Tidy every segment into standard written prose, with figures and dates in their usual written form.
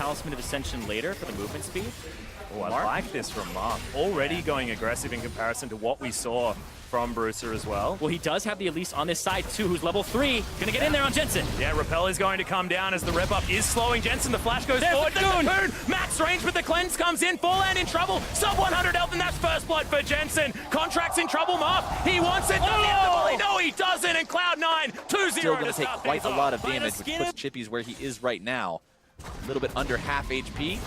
Talisman of Ascension later for the movement speed. Oh, I like this from Mark. Already going aggressive in comparison to what we saw from Bruiser as well. Well, he does have the Elise on this side too, who's level 3. Gonna get in there on Jensen. Yeah, Repel is going to come down as the rep-up is slowing Jensen. The flash goes forward. The Cocoon. Max range with the cleanse comes in. Fallen in trouble. Sub 100 health, and that's first blood for Jensen. Contract's in trouble, Mark. He wants it. Does he have the volley? No, he doesn't. And Cloud9, 2-0 Still going to to take start quite a things lot off. of damage, which puts Chippy's where he is right now. A little bit under half HP.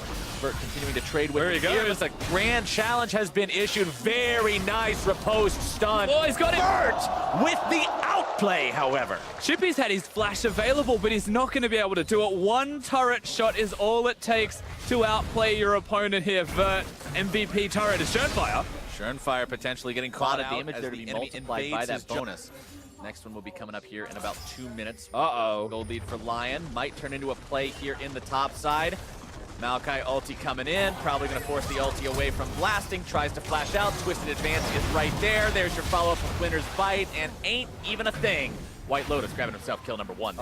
Bert continuing to trade with him here as a grand challenge has been issued. Very nice riposte stun. Oh, he's got it. Bert with the outplay, however. Chippy's had his flash available, but he's not going to be able to do it. One turret shot is all it takes to outplay your opponent here. Vert, MVP turret is Schönfire. Schönfire potentially getting caught out damage as there to the be enemy multiplied by invades that his bonus. Next one will be coming up here in about 2 minutes. Uh-oh. Gold lead for Lion. Might turn into a play here in the top side. Maokai ulti coming in. Probably going to force the ulti away from blasting. Tries to flash out. Twisted Advance is right there. There's your follow-up with Winner's Bite. And ain't even a thing. White Lotus grabbing himself kill number 1.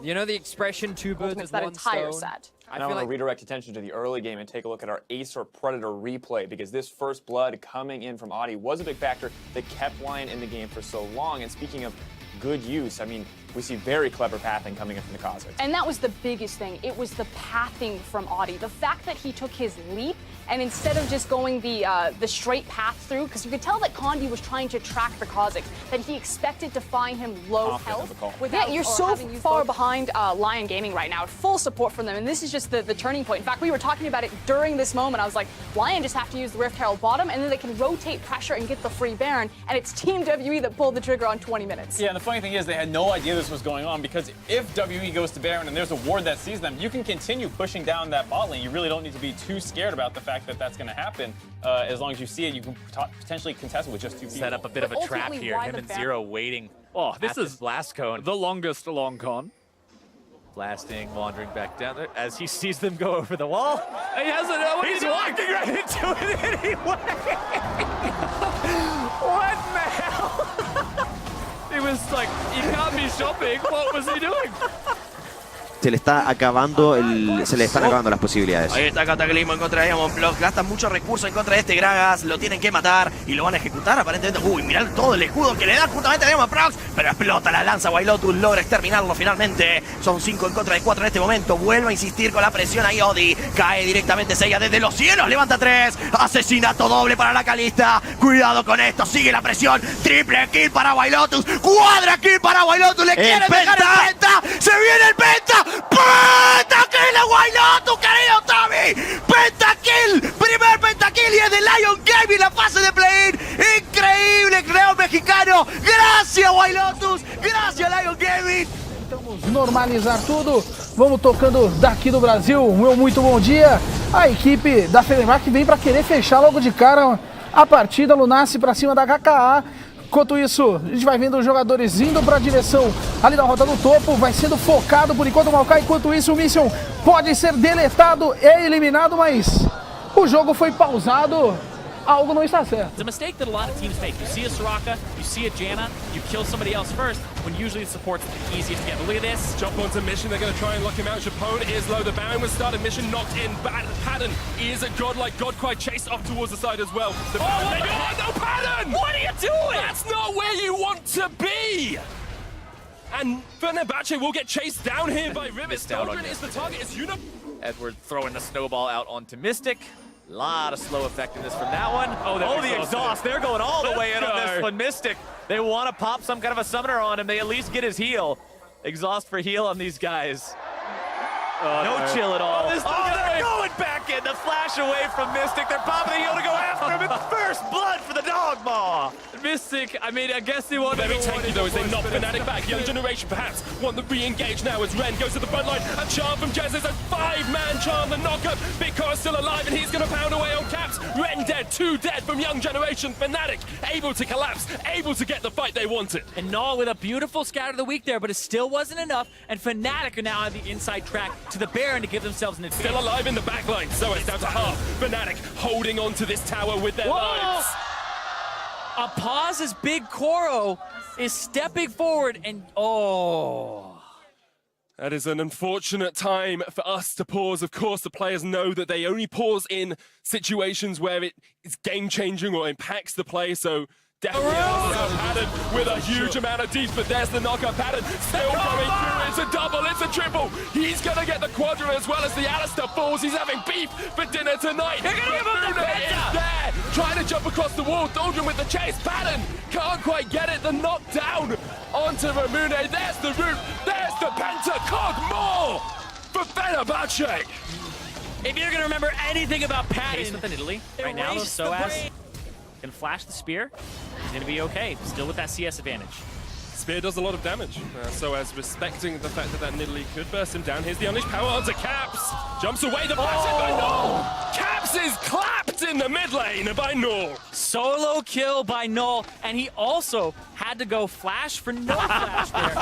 You know the expression, two birds with that one entire stone? set. I Now I feel want like to redirect attention to the early game and take a look at our Ace or Predator replay, because this first blood coming in from Audi was a big factor that kept Lion in the game for so long. And speaking of good use, I mean, we see very clever pathing coming in from the Kha'Zix. And that was the biggest thing. It was the pathing from Audi. The fact that he took his leap and instead of just going the straight path through, because you could tell that Condi was trying to track the Kha'Zix, that he expected to find him low health. Yeah, you're so far behind Lion Gaming right now. Full support from them, and this is just the turning point. In fact, we were talking about it during this moment. I was like, Lion just have to use the Rift Herald bottom, and then they can rotate pressure and get the free Baron, and it's Team WE that pulled the trigger on 20 minutes. Yeah, and the funny thing is they had no idea this was going on, because if WE goes to Baron and there's a ward that sees them, you can continue pushing down that bot lane. You really don't need to be too scared about the fact that that's going to happen. As long as you see it, you can potentially contest it with just 2 people. Set up a bit of a trap here. Him and Zero waiting. Oh, this is Blast Cone. the longest long con. Blasting, wandering back down there as he sees them go over the wall. He hasn't. He's walking right into it anyway. What the hell? He was like, you can't be shopping. What was he doing? Se le están acabando las posibilidades. Ahí está Cataclismo en contra de Diamond Block. Gastan muchos recursos en contra de este Gragas. Lo tienen que matar y lo van a ejecutar aparentemente. Uy, mirá todo el escudo que le dan justamente a Diamond Prox. Pero explota la lanza. White Lotus logra exterminarlo finalmente. Son 5 en contra de 4 en este momento. Vuelve a insistir con la presión ahí Odi. Cae directamente Seiya desde los cielos. Levanta 3. Asesinato doble para la Kalista. Cuidado con esto. Sigue la presión. Triple kill para White Lotus. Cuadra kill para White Lotus. Le quieren dejar el penta. Se viene el penta. ¡Pentakill a White Lotus, querido Tommy! ¡Pentakill! ¡Primer pentakill! Y es de Lion Gaming la fase de play-in. ¡Increíble, creo, mexicano! ¡Gracias, White Lotus! ¡Gracias, Lion Gaming! Vamos normalizar tudo. Vamos tocando daqui do Brasil. Meu muito bom dia. A equipe da Fenerbahçe vem para querer fechar logo de cara a partida. Lunace para cima da KKA. Enquanto isso, a gente vai vendo os jogadores indo para a direção ali da rota do topo, vai sendo focado por enquanto o Maokai. Enquanto isso, o Mission pode ser deletado e eliminado, mas o jogo foi pausado. Algo não está certo. It's a mistake that a lot of teams make. You see a Soraka, you see a Janna, you kill somebody else first, when usually the support's the easiest to get. But look at this. Jump onto Mission, they're going to try and lock him out. Japone is low, the Baron was started, Mission knocked in. Pattern is a godlike Godcry chased up towards the side as well. The Baron, no Pattern! What are you doing? That's not where you want to be! And Fenerbahce will get chased down here by Rivet. Doldrin is the target, it's Edward throwing the snowball out onto Mystic. Lot of slow effectiveness from that one. Oh, the exhaust. They're going all the way in on this one. Mystic, they want to pop some kind of a summoner on him. They at least get his heal. Exhaust for heal on these guys. No chill at all. They're going back in. The flash away from Mystic. They're popping the heal to go after him. It's first blood for the Dog Maw. Mystic, I mean, I guess they want very tanky though as they knock Fnatic back. Young Generation perhaps want to re-engage now as Ren goes to the front line. A charm from Jez is a 5-man charm. The knockup, Big still alive and he's going to pound away on Caps. Ren dead, 2 dead from Young Generation. Fnatic able to collapse, able to get the fight they wanted. And Null with a beautiful scout of the week there, but it still wasn't enough. And Fnatic are now on the inside track to the Baron to give themselves an advantage. Still alive in the backline, so it's down to half. Fnatic holding on to this tower with their lives. A pause as Big Koro is stepping forward and That is an unfortunate time for us to pause. Of course, the players know that they only pause in situations where it is game-changing or impacts the play, so definitely Pattern with a huge amount of deep, but there's the knockup. Pattern still going through. It's a double, it's a triple. He's gonna get the quadra as well as the Alistair falls. He's having beef for dinner tonight. They're gonna give him the is there, trying to jump across the wall. Doldrum with the chase. Pattern can't quite get it. The knockdown onto Ramune. There's the root. There's the penta. Cog more for Fenerbahce. If you're gonna remember anything about Patton Within Italy right now, though, Soaz can flash the spear. He's gonna be okay, still with that CS advantage. Spear does a lot of damage, so as respecting the fact that Nidalee could burst him down. Here's the unleashed power onto Caps. Jumps away, the flash in by Null. Caps is clapped in the mid lane by Null. Solo kill by Null, and he also had to go flash for no flash there.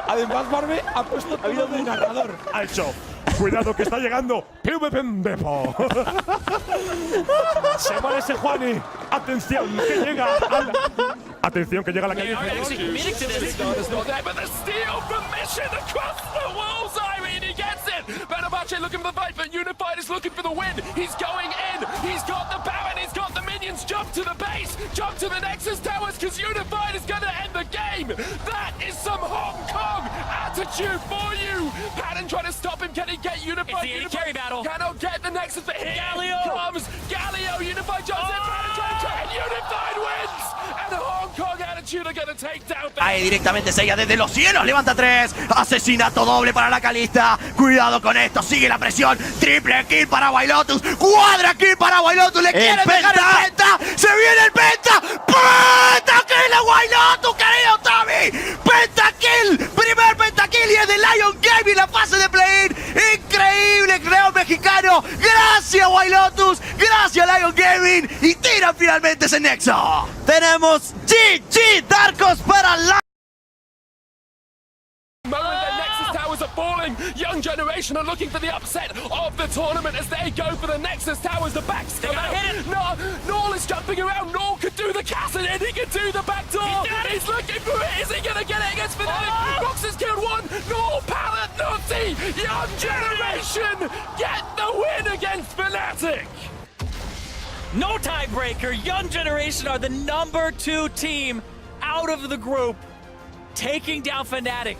Además, Barbe ha puesto todo de narrador. Ha hecho. Cuidado que está llegando PvP Beppo. Se muere ese Juani. Atención que llega al... Atención que llega la calle. But the steal from Mission across the walls, Irene, he gets it. Fenerbahce looking for the fight, but Unified is looking for the win. He's going in. He's got the power and he's got the minions. Jump to the base. Jump to the Nexus towers because Unified is going to end the game. That is some Hong Kong attitude for you. Patton trying to stop him. Can he get Unified? It's the carry battle. Cannot get the Nexus, but here Galio comes Galio. Unified jumps in. Patton trying to try and Unified wins. And Hong Kong attitude are going to take down. Ahí directamente Seiya desde los cielos, levanta 3, asesinato doble para la Kalista, cuidado con esto, sigue la presión, triple kill para Wailotus, cuadra kill para Wailotus, le quieren dejar el penta, se viene el penta, pentakill a Wailotus, querido Tommy, pentakill, primer pentakill y es de Lion Gaming la fase de play-in, increíble creo mexicano, gracias Wailotus, gracias Lion Gaming y tiran finalmente ese nexo. Tenemos GG Darkos para la... Moment the Nexus towers are falling. Young Generation are looking for the upset of the tournament as they go for the Nexus towers. The backs come out. No, Null is jumping around. Null could do the castle and he can do the back door. He's looking for it. Is he going to get it against Fnatic? Rox has killed one. Null, Pallet, Nutty. Young Generation get the win against Fnatic. No tiebreaker. Young Generation are the #2 team out of the group, taking down Fnatic.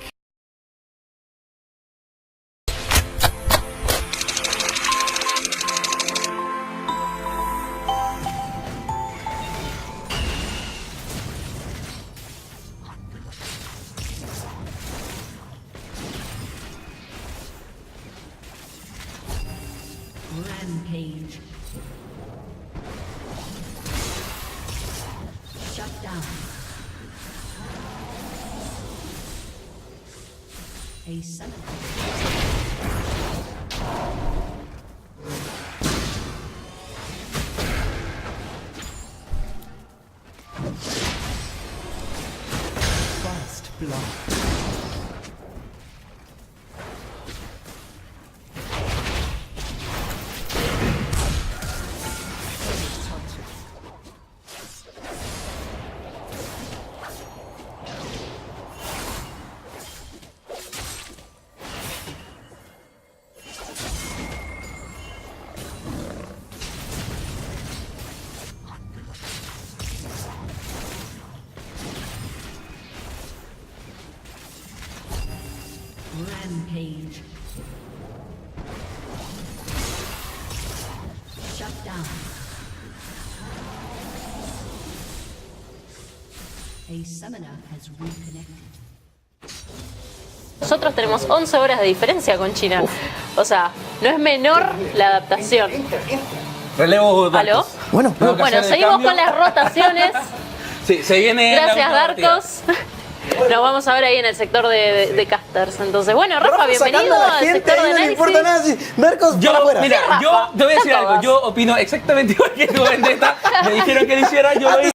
Rampage. Shut down. A summoner. First blood. Rampage. Shut down. A summoner has reconnected. Nosotros tenemos 11 horas de diferencia con China. O sea, no es menor la adaptación. Relevo. ¿Aló? Bueno, seguimos con las rotaciones. Sí, se viene. Gracias, Darkos. Nos vamos a ver ahí en el sector de casters. Entonces, bueno, Rafa, bienvenido al sector de análisis. No importa nada, Darkos, mira, yo te voy a decir algo. Yo opino exactamente igual que tú, Vendetta. Me dijeron que lo hiciera, yo lo hice.